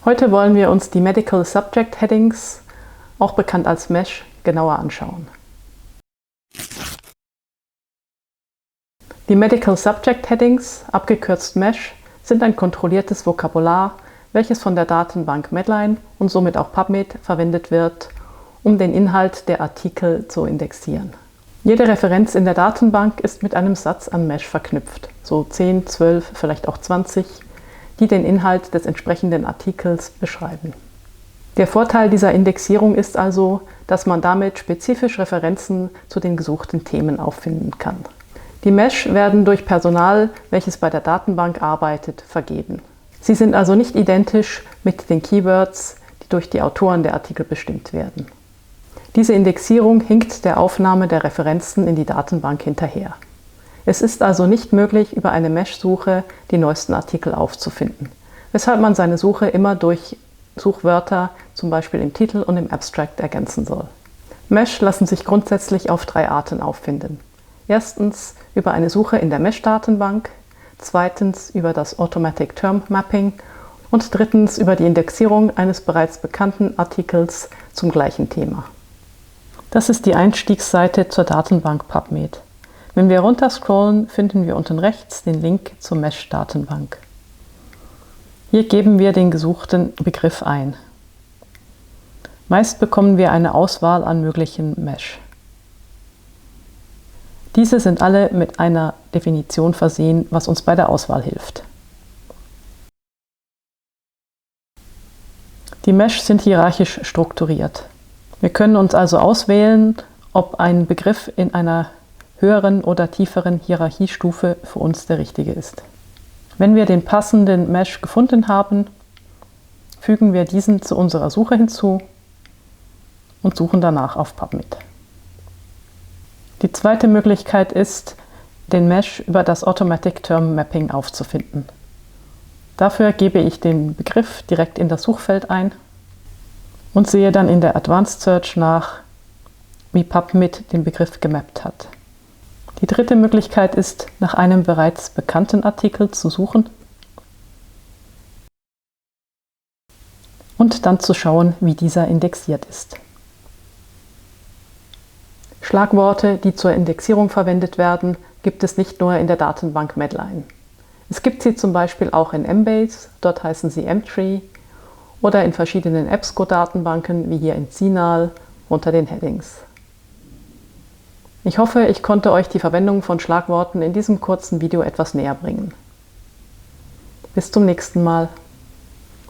Heute wollen wir uns die Medical Subject Headings, auch bekannt als MESH, genauer anschauen. Die Medical Subject Headings, abgekürzt MESH, sind ein kontrolliertes Vokabular, welches von der Datenbank Medline und somit auch PubMed verwendet wird, um den Inhalt der Artikel zu indexieren. Jede Referenz in der Datenbank ist mit einem Satz an MESH verknüpft, so 10, 12, vielleicht auch 20, die den Inhalt des entsprechenden Artikels beschreiben. Der Vorteil dieser Indexierung ist also, dass man damit spezifisch Referenzen zu den gesuchten Themen auffinden kann. Die MESH werden durch Personal, welches bei der Datenbank arbeitet, vergeben. Sie sind also nicht identisch mit den Keywords, die durch die Autoren der Artikel bestimmt werden. Diese Indexierung hinkt der Aufnahme der Referenzen in die Datenbank hinterher. Es ist also nicht möglich, über eine MESH-Suche die neuesten Artikel aufzufinden, weshalb man seine Suche immer durch Suchwörter, zum Beispiel im Titel und im Abstract, ergänzen soll. MESH lassen sich grundsätzlich auf 3 Arten auffinden. Erstens über eine Suche in der MESH-Datenbank, zweitens über das Automatic Term Mapping und drittens über die Indexierung eines bereits bekannten Artikels zum gleichen Thema. Das ist die Einstiegsseite zur Datenbank PubMed. Wenn wir runterscrollen, finden wir unten rechts den Link zur MESH-Datenbank. Hier geben wir den gesuchten Begriff ein. Meist bekommen wir eine Auswahl an möglichen MESH. Diese sind alle mit einer Definition versehen, was uns bei der Auswahl hilft. Die MESH sind hierarchisch strukturiert. Wir können uns also auswählen, ob ein Begriff in einer höheren oder tieferen Hierarchiestufe für uns der richtige ist. Wenn wir den passenden MESH gefunden haben, fügen wir diesen zu unserer Suche hinzu und suchen danach auf PubMed. Die zweite Möglichkeit ist, den MESH über das Automatic Term Mapping aufzufinden. Dafür gebe ich den Begriff direkt in das Suchfeld ein und sehe dann in der Advanced Search nach, wie PubMed den Begriff gemappt hat. Die dritte Möglichkeit ist, nach einem bereits bekannten Artikel zu suchen und dann zu schauen, wie dieser indexiert ist. Schlagworte, die zur Indexierung verwendet werden, gibt es nicht nur in der Datenbank Medline. Es gibt sie zum Beispiel auch in Embase, dort heißen sie Mtree, oder in verschiedenen EBSCO-Datenbanken, wie hier in CINAHL, unter den Headings. Ich hoffe, ich konnte euch die Verwendung von Schlagworten in diesem kurzen Video etwas näher bringen. Bis zum nächsten Mal.